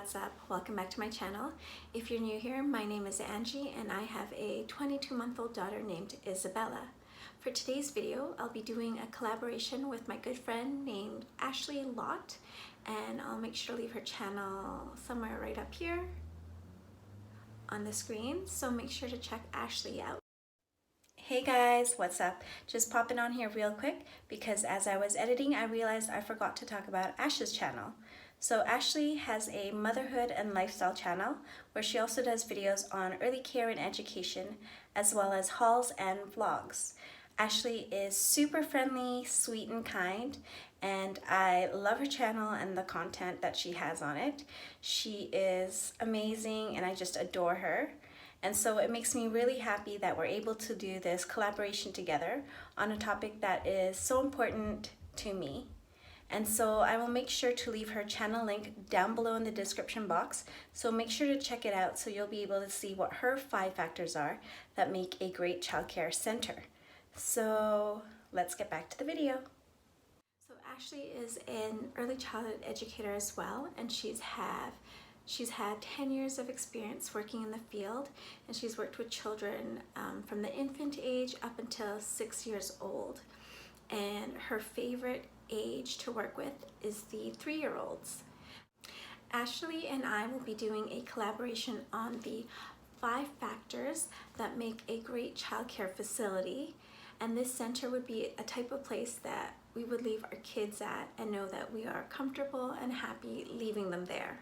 what's up? Welcome back to my channel. If you're new here, my name is Angie and I have a 22-month-old daughter named Isabella. For today's video, I'll be doing a collaboration with my good friend named Ashley Lott, and I'll make sure to leave her channel somewhere right up here on the screen, so make sure to check Ashley out. Hey guys, what's up? Just popping on here real quick because as I was editing, I realized I forgot to talk about Ash's channel. So Ashley has a motherhood and lifestyle channel where she also does videos on early care and education, as well as hauls and vlogs. Ashley is super friendly, sweet, and kind, and I love her channel and the content that she has on it. She is amazing and I just adore her. And so it makes me really happy that we're able to do this collaboration together on a topic that is so important to me. And so I will make sure to leave her channel link down below in the description box. So make sure to check it out so you'll be able to see what her 5 factors are that make a great childcare center. So let's get back to the video. So Ashley is an early childhood educator as well, and she's had 10 years of experience working in the field, and she's worked with children from the infant age up until 6 years old. And her favorite age to work with is the 3-year-olds. Ashley and I will be doing a collaboration on the 5 factors that make a great childcare facility, and this center would be a type of place that we would leave our kids at and know that we are comfortable and happy leaving them there.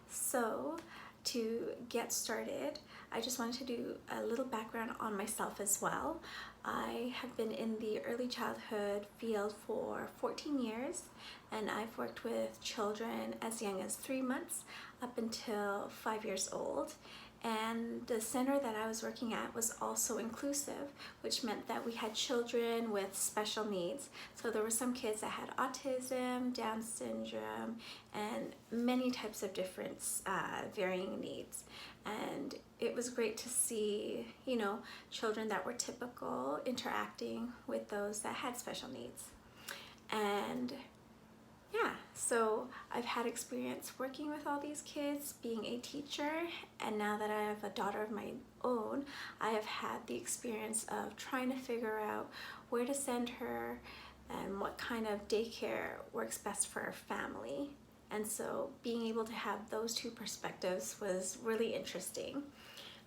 So to get started, I just wanted to do a little background on myself as well. I have been in the early childhood field for 14 years, and I've worked with children as young as 3 months up until 5 years old. And the center that I was working at was also inclusive, which meant that we had children with special needs. So there were some kids that had autism, Down syndrome, and many types of different varying needs. And it was great to see, children that were typical interacting with those that had special needs. And yeah, so I've had experience working with all these kids, being a teacher, and now that I have a daughter of my own, I have had the experience of trying to figure out where to send her and what kind of daycare works best for her family. And so being able to have those 2 perspectives was really interesting.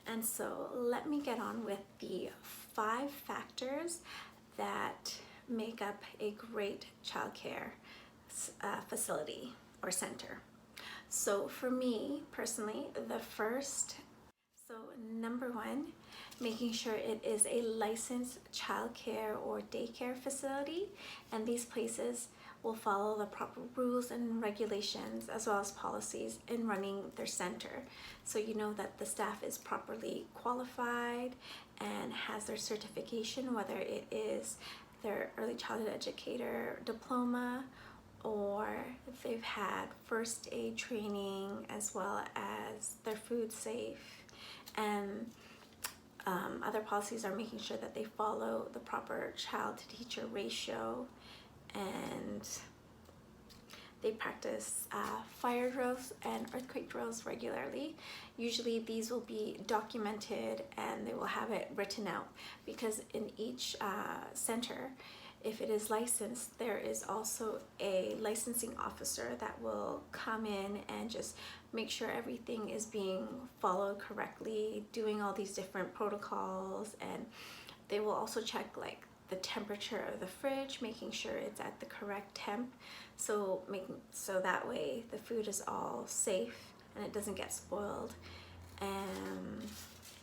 And so let me get on with the 5 factors that make up a great childcare facility or center. So for me personally, number 1, making sure it is a licensed childcare or daycare facility, and these places will follow the proper rules and regulations as well as policies in running their center. So you know that the staff is properly qualified and has their certification, whether it is their early childhood educator diploma, or if they've had first aid training, as well as their food safe. And other policies are making sure that they follow the proper child to teacher ratio, and they practice fire drills and earthquake drills regularly. Usually these will be documented and they will have it written out, because in each center, if it is licensed, there is also a licensing officer that will come in and just make sure everything is being followed correctly, doing all these different protocols. And they will also check like the temperature of the fridge, making sure it's at the correct temp, so that way the food is all safe and it doesn't get spoiled. And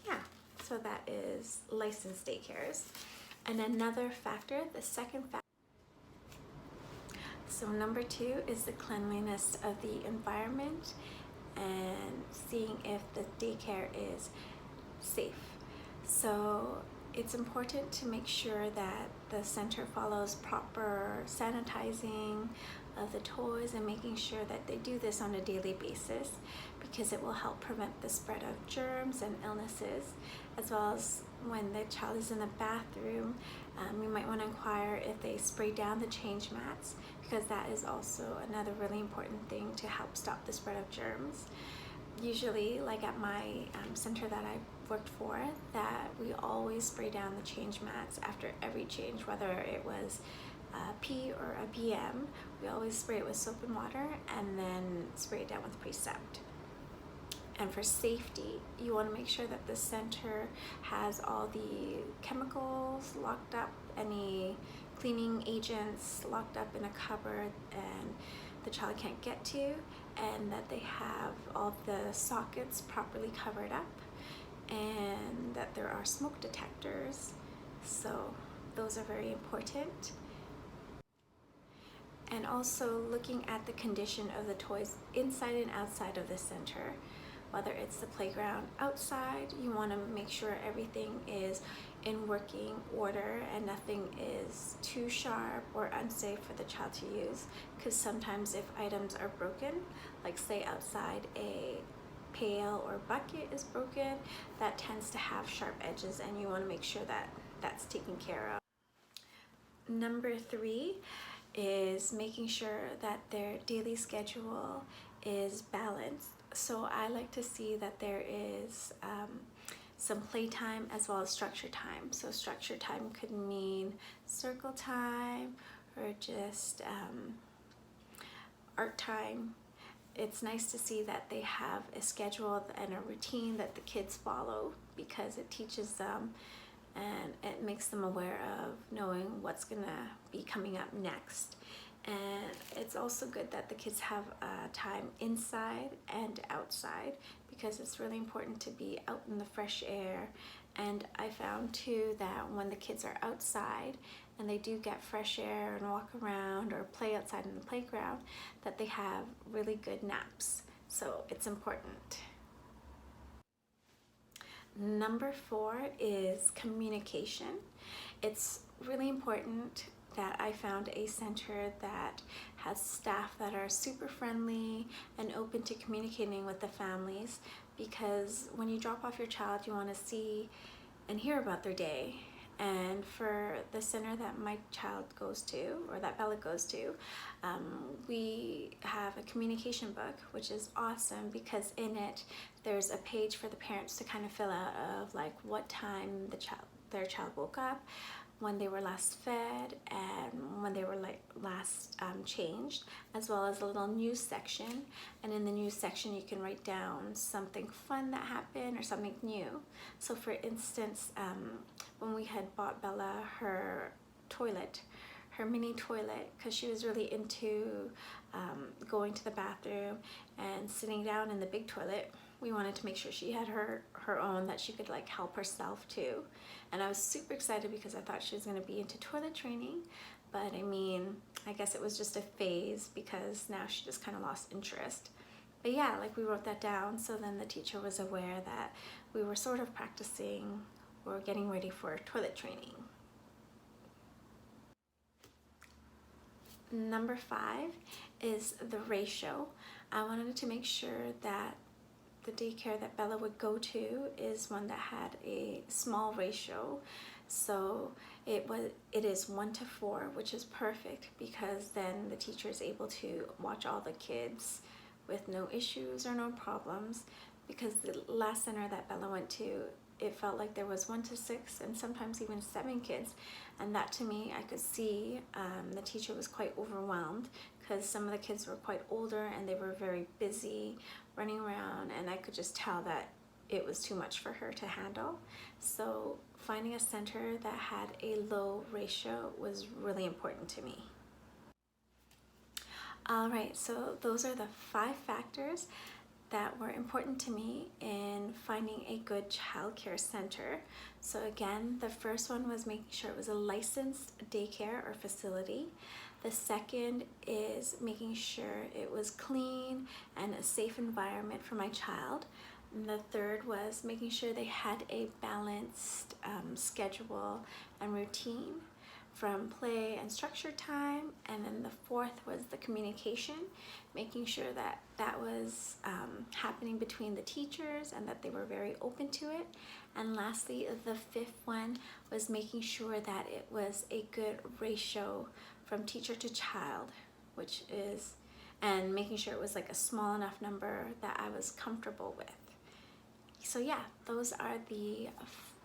yeah, so that is licensed daycares. And another factor, the second factor, so number 2 is the cleanliness of the environment and seeing if the daycare is safe. So it's important to make sure that the center follows proper sanitizing of the toys and making sure that they do this on a daily basis, because it will help prevent the spread of germs and illnesses, as well as when the child is in the bathroom. You might want to inquire if they spray down the change mats, because that is also another really important thing to help stop the spread of germs. Usually, like at my center that I worked for, that we always spray down the change mats after every change, whether it was a P or a BM. We always spray it with soap and water and then spray it down with Precept. And for safety, you want to make sure that the center has all the chemicals locked up, any cleaning agents locked up in a cupboard and the child can't get to, and that they have all the sockets properly covered up, and that there are smoke detectors. So those are very important. And also looking at the condition of the toys inside and outside of the center. Whether it's the playground outside, you want to make sure everything is in working order and nothing is too sharp or unsafe for the child to use, because sometimes if items are broken, like say outside a pail or bucket is broken, that tends to have sharp edges, and you want to make sure that that's taken care of. Number 3 is making sure that their daily schedule is balanced. So I like to see that there is some playtime as well as structure time. So structure time could mean circle time or just art time. It's nice to see that they have a schedule and a routine that the kids follow, because it teaches them and it makes them aware of knowing what's gonna be coming up next. And it's also good that the kids have time inside and outside, because it's really important to be out in the fresh air. And I found too that when the kids are outside and they do get fresh air and walk around or play outside in the playground, that they have really good naps. So it's important. Number 4 is communication. It's really important that I found a center that has staff that are super friendly and open to communicating with the families, because when you drop off your child, you want to see and hear about their day. And for the center that my child goes to, or that Bella goes to, we have a communication book, which is awesome, because in it there's a page for the parents to kind of fill out of like what time their child woke up, when they were last fed, and when they were last changed, as well as a little news section. And in the news section you can write down something fun that happened or something new. So for instance, when we had bought Bella her toilet, her mini toilet, because she was really into going to the bathroom and sitting down in the big toilet, we wanted to make sure she had her own that she could like help herself too. And I was super excited because I thought she was going to be into toilet training, but I mean, I guess it was just a phase, because now she just kind of lost interest. But yeah, like we wrote that down, so then the teacher was aware that we were sort of practicing or getting ready for toilet training. Number 5 is the ratio. I wanted to make sure that the daycare that Bella would go to is one that had a small ratio. So it is 1 to 4, which is perfect, because then the teacher is able to watch all the kids with no issues or no problems. Because the last center that Bella went to, it felt like there was 1 to 6 and sometimes even 7 kids, and that to me, I could see the teacher was quite overwhelmed, because some of the kids were quite older and they were very busy running around, and I could just tell that it was too much for her to handle. So finding a center that had a low ratio was really important to me. All right, so those are the 5 factors that were important to me in finding a good childcare center. So again, the first one was making sure it was a licensed daycare or facility. The second is making sure it was clean and a safe environment for my child. And the third was making sure they had a balanced schedule and routine from play and structured time. And then the fourth was the communication, making sure that that was happening between the teachers and that they were very open to it. And lastly, the fifth one was making sure that it was a good ratio from teacher to child, and making sure it was like a small enough number that I was comfortable with. So yeah, those are the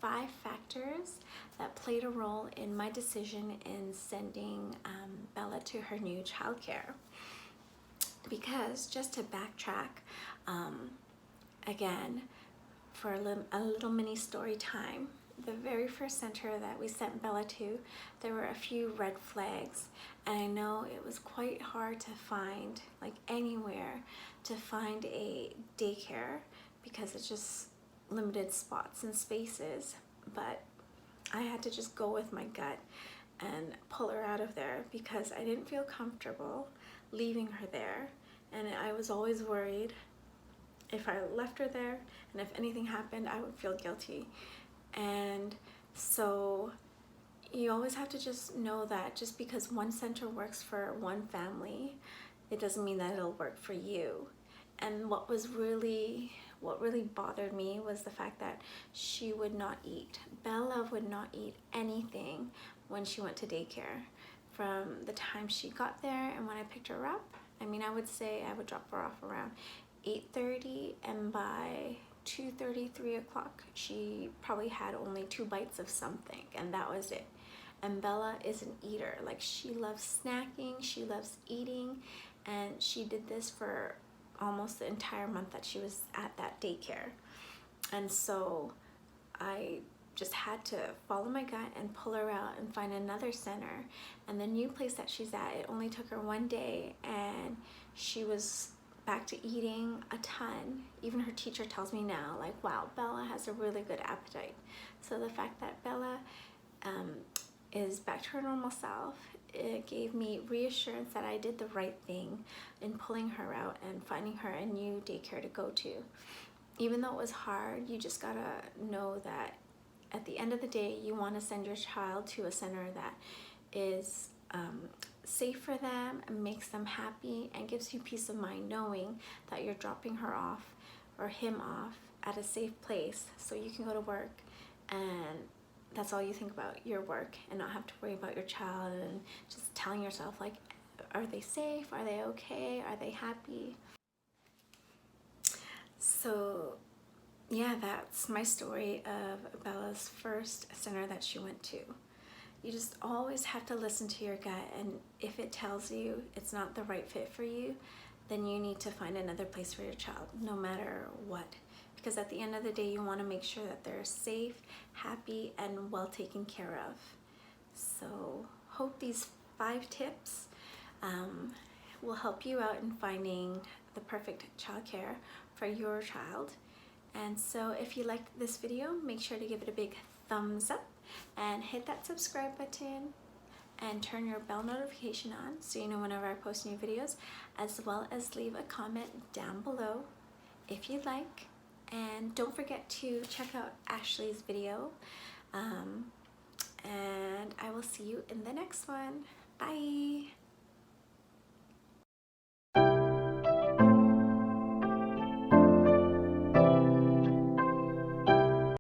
5 factors that played a role in my decision in sending Bella to her new childcare. Because just to backtrack, again, for a little mini story time, the very first center that we sent Bella to, there were a few red flags, and I know it was quite hard to find, like anywhere, to find a daycare because it's just limited spots and spaces. But I had to just go with my gut and pull her out of there because I didn't feel comfortable leaving her there, and I was always worried if I left her there and if anything happened, I would feel guilty. And so you always have to just know that just because one center works for one family, it doesn't mean that it'll work for you. And what really bothered me was the fact that she would not eat. Bella would not eat anything when she went to daycare. From the time she got there and when I picked her up, I mean, I would say I would drop her off around 8:30, and by 2:30, 3 o'clock, she probably had only 2 bites of something, and that was it. And Bella is an eater. Like, she loves snacking, she loves eating, and she did this for almost the entire month that she was at that daycare. And so I just had to follow my gut and pull her out and find another center. And the new place that she's at, it only took her 1 day and she was back to eating a ton. Even her teacher tells me now, like, wow, Bella has a really good appetite. So the fact that Bella is back to her normal self, it gave me reassurance that I did the right thing in pulling her out and finding her a new daycare to go to. Even though it was hard, you just gotta know that at the end of the day, you want to send your child to a center that is safe for them and makes them happy and gives you peace of mind knowing that you're dropping her off or him off at a safe place so you can go to work and that's all you think about, your work, and not have to worry about your child and just telling yourself, like, are they safe? Are they okay? Are they happy? So yeah, that's my story of Bella's first center that she went to. You just always have to listen to your gut, and if it tells you it's not the right fit for you, then you need to find another place for your child, no matter what. Because at the end of the day, you want to make sure that they're safe, happy, and well taken care of. So hope these 5 tips will help you out in finding the perfect childcare for your child. And so if you liked this video, make sure to give it a big thumbs up and hit that subscribe button and turn your bell notification on so you know whenever I post new videos, as well as leave a comment down below if you'd like. And don't forget to check out Ashley's video, and I will see you in the next one. Bye!